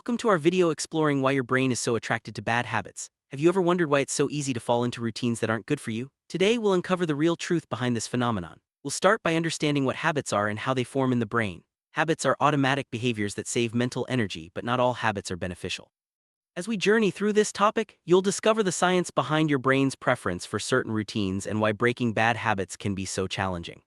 Welcome to our video exploring why your brain is so attracted to bad habits. Have you ever wondered why it's so easy to fall into routines that aren't good for you? Today, we'll uncover the real truth behind this phenomenon. We'll start by understanding what habits are and how they form in the brain. Habits are automatic behaviors that save mental energy, but not all habits are beneficial. As we journey through this topic, you'll discover the science behind your brain's preference for certain routines and why breaking bad habits can be so challenging.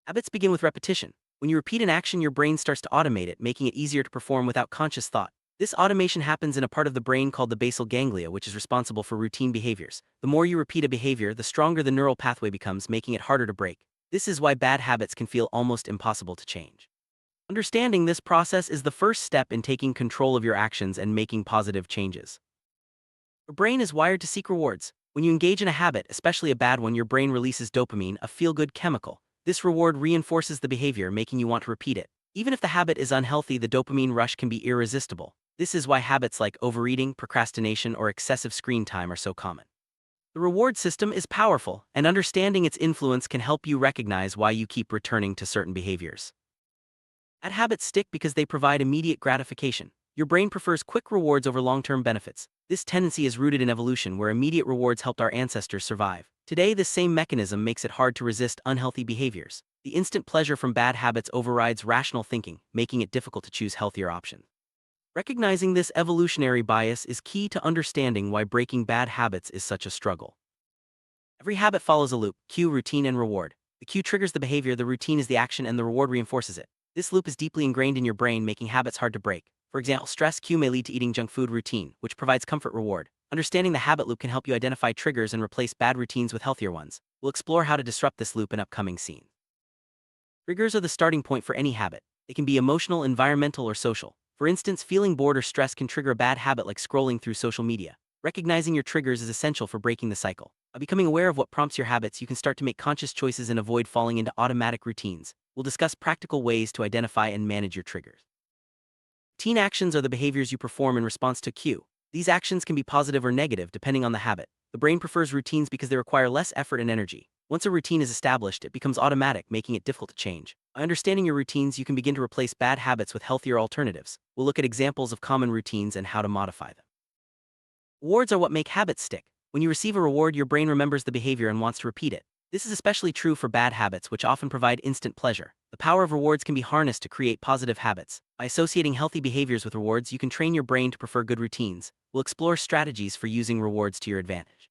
Habits begin with repetition. When you repeat an action, your brain starts to automate it, making it easier to perform without conscious thought. This automation happens in a part of the brain called the basal ganglia, which is responsible for routine behaviors. The more you repeat a behavior, the stronger the neural pathway becomes, making it harder to break. This is why bad habits can feel almost impossible to change. Understanding this process is the first step in taking control of your actions and making positive changes. Your brain is wired to seek rewards. When you engage in a habit, especially a bad one, your brain releases dopamine, a feel-good chemical. This reward reinforces the behavior, making you want to repeat it. Even if the habit is unhealthy, the dopamine rush can be irresistible. This is why habits like overeating, procrastination, or excessive screen time are so common. The reward system is powerful, and understanding its influence can help you recognize why you keep returning to certain behaviors. Bad habits stick because they provide immediate gratification. Your brain prefers quick rewards over long-term benefits. This tendency is rooted in evolution, where immediate rewards helped our ancestors survive. Today, this same mechanism makes it hard to resist unhealthy behaviors. The instant pleasure from bad habits overrides rational thinking, making it difficult to choose healthier options. Recognizing this evolutionary bias is key to understanding why breaking bad habits is such a struggle. Every habit follows a loop: cue, routine, and reward. The cue triggers the behavior, the routine is the action, and the reward reinforces it. This loop is deeply ingrained in your brain, making habits hard to break. For example, stress cue may lead to eating junk food. Routine, which provides comfort. Reward. Understanding the habit loop can help you identify triggers and replace bad routines with healthier ones. We'll explore how to disrupt this loop in upcoming scenes. Triggers are the starting point for any habit. They can be emotional, environmental, or social. For instance, feeling bored or stressed can trigger a bad habit like scrolling through social media. Recognizing your triggers is essential for breaking the cycle. By becoming aware of what prompts your habits, you can start to make conscious choices and avoid falling into automatic routines. We'll discuss practical ways to identify and manage your triggers. Routine actions are the behaviors you perform in response to cue. These actions can be positive or negative depending on the habit. The brain prefers routines because they require less effort and energy. Once a routine is established, it becomes automatic, making it difficult to change. By understanding your routines, you can begin to replace bad habits with healthier alternatives. We'll look at examples of common routines and how to modify them. Rewards are what make habits stick. When you receive a reward, your brain remembers the behavior and wants to repeat it. This is especially true for bad habits, which often provide instant pleasure. The power of rewards can be harnessed to create positive habits. By associating healthy behaviors with rewards, you can train your brain to prefer good routines. We'll explore strategies for using rewards to your advantage.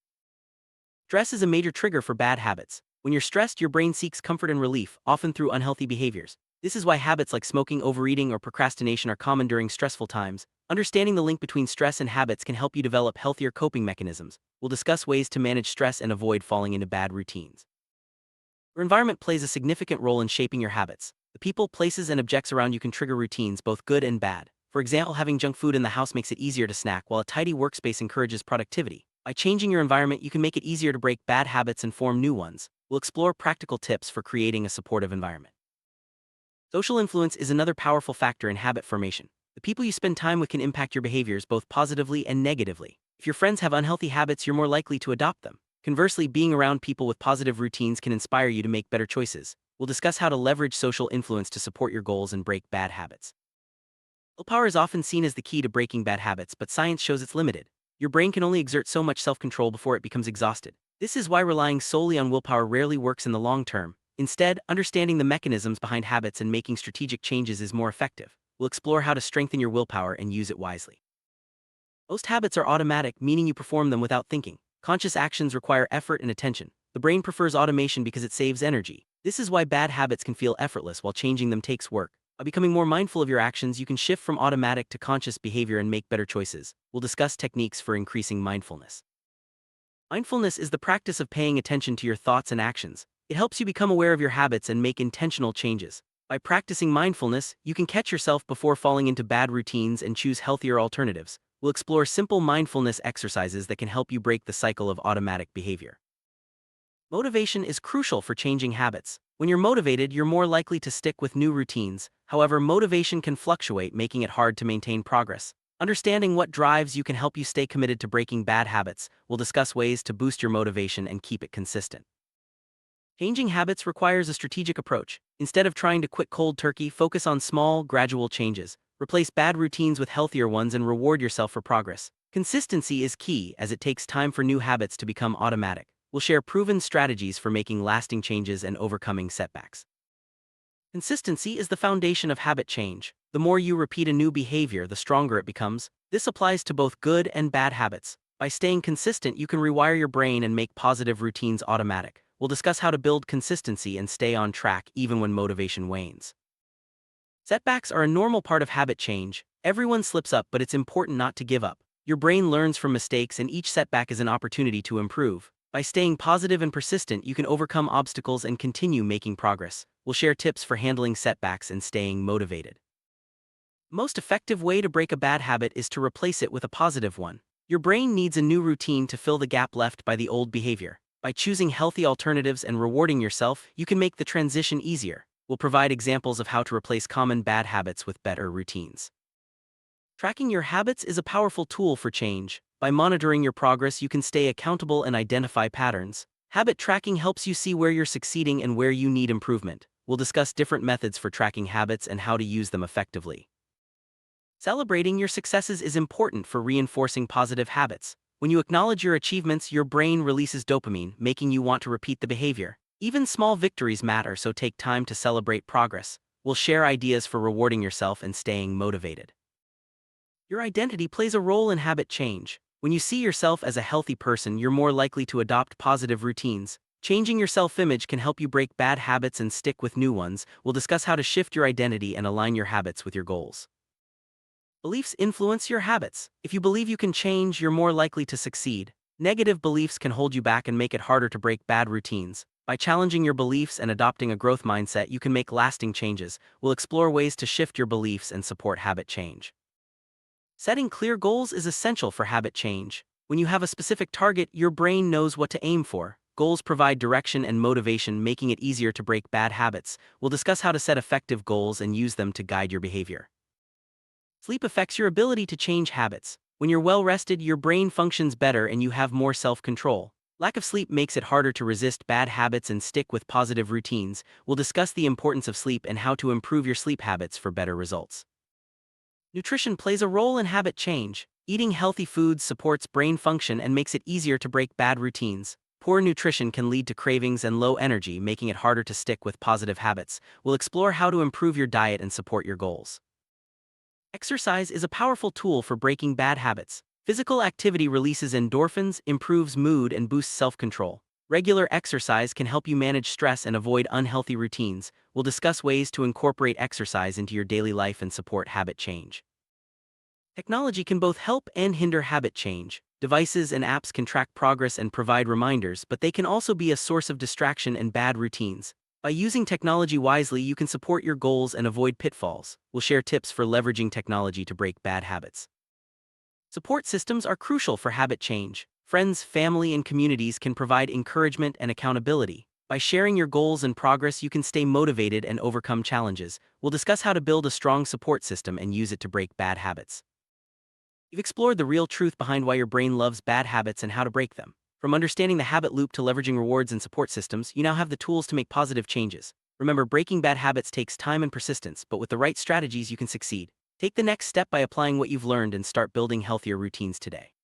Stress is a major trigger for bad habits. When you're stressed, your brain seeks comfort and relief, often through unhealthy behaviors. This is why habits like smoking, overeating, or procrastination are common during stressful times. Understanding the link between stress and habits can help you develop healthier coping mechanisms. We'll discuss ways to manage stress and avoid falling into bad routines. Your environment plays a significant role in shaping your habits. The people, places, and objects around you can trigger routines, both good and bad. For example, having junk food in the house makes it easier to snack, while a tidy workspace encourages productivity. By changing your environment, you can make it easier to break bad habits and form new ones. We'll explore practical tips for creating a supportive environment. Social influence is another powerful factor in habit formation. The people you spend time with can impact your behaviors both positively and negatively. If your friends have unhealthy habits, you're more likely to adopt them. Conversely, being around people with positive routines can inspire you to make better choices. We'll discuss how to leverage social influence to support your goals and break bad habits. Willpower is often seen as the key to breaking bad habits, but science shows it's limited. Your brain can only exert so much self-control before it becomes exhausted. This is why relying solely on willpower rarely works in the long term. Instead, understanding the mechanisms behind habits and making strategic changes is more effective. We'll explore how to strengthen your willpower and use it wisely. Most habits are automatic, meaning you perform them without thinking. Conscious actions require effort and attention. The brain prefers automation because it saves energy. This is why bad habits can feel effortless, while changing them takes work. By becoming more mindful of your actions, you can shift from automatic to conscious behavior and make better choices. We'll discuss techniques for increasing mindfulness. Mindfulness is the practice of paying attention to your thoughts and actions. It helps you become aware of your habits and make intentional changes. By practicing mindfulness, you can catch yourself before falling into bad routines and choose healthier alternatives. We'll explore simple mindfulness exercises that can help you break the cycle of automatic behavior. Motivation is crucial for changing habits. When you're motivated, you're more likely to stick with new routines. However, motivation can fluctuate, making it hard to maintain progress. Understanding what drives you can help you stay committed to breaking bad habits. We'll discuss ways to boost your motivation and keep it consistent. Changing habits requires a strategic approach. Instead of trying to quit cold turkey, focus on small, gradual changes. Replace bad routines with healthier ones and reward yourself for progress. Consistency is key as it takes time for new habits to become automatic. We'll share proven strategies for making lasting changes and overcoming setbacks. Consistency is the foundation of habit change. The more you repeat a new behavior, the stronger it becomes. This applies to both good and bad habits. By staying consistent, you can rewire your brain and make positive routines automatic. We'll discuss how to build consistency and stay on track even when motivation wanes. Setbacks are a normal part of habit change. Everyone slips up, but it's important not to give up. Your brain learns from mistakes, and each setback is an opportunity to improve. By staying positive and persistent, you can overcome obstacles and continue making progress. We'll share tips for handling setbacks and staying motivated. The most effective way to break a bad habit is to replace it with a positive one. Your brain needs a new routine to fill the gap left by the old behavior. By choosing healthy alternatives and rewarding yourself, you can make the transition easier. We'll provide examples of how to replace common bad habits with better routines. Tracking your habits is a powerful tool for change. By monitoring your progress, you can stay accountable and identify patterns. Habit tracking helps you see where you're succeeding and where you need improvement. We'll discuss different methods for tracking habits and how to use them effectively. Celebrating your successes is important for reinforcing positive habits. When you acknowledge your achievements, your brain releases dopamine, making you want to repeat the behavior. Even small victories matter, so take time to celebrate progress. We'll share ideas for rewarding yourself and staying motivated. Your identity plays a role in habit change. When you see yourself as a healthy person, you're more likely to adopt positive routines. Changing your self-image can help you break bad habits and stick with new ones. We'll discuss how to shift your identity and align your habits with your goals. Beliefs influence your habits. If you believe you can change, you're more likely to succeed. Negative beliefs can hold you back and make it harder to break bad routines. By challenging your beliefs and adopting a growth mindset, you can make lasting changes. We'll explore ways to shift your beliefs and support habit change. Setting clear goals is essential for habit change. When you have a specific target, your brain knows what to aim for. Goals provide direction and motivation, making it easier to break bad habits. We'll discuss how to set effective goals and use them to guide your behavior. Sleep affects your ability to change habits. When you're well rested, your brain functions better and you have more self-control. Lack of sleep makes it harder to resist bad habits and stick with positive routines. We'll discuss the importance of sleep and how to improve your sleep habits for better results. Nutrition plays a role in habit change. Eating healthy foods supports brain function and makes it easier to break bad routines. Poor nutrition can lead to cravings and low energy, making it harder to stick with positive habits. We'll explore how to improve your diet and support your goals. Exercise is a powerful tool for breaking bad habits. Physical activity releases endorphins, improves mood, and boosts self-control. Regular exercise can help you manage stress and avoid unhealthy routines. We'll discuss ways to incorporate exercise into your daily life and support habit change. Technology can both help and hinder habit change. Devices and apps can track progress and provide reminders, but they can also be a source of distraction and bad routines. By using technology wisely, you can support your goals and avoid pitfalls. We'll share tips for leveraging technology to break bad habits. Support systems are crucial for habit change. Friends, family, and communities can provide encouragement and accountability. By sharing your goals and progress, you can stay motivated and overcome challenges. We'll discuss how to build a strong support system and use it to break bad habits. You've explored the real truth behind why your brain loves bad habits and how to break them. From understanding the habit loop to leveraging rewards and support systems, you now have the tools to make positive changes. Remember, breaking bad habits takes time and persistence, but with the right strategies, you can succeed. Take the next step by applying what you've learned and start building healthier routines today.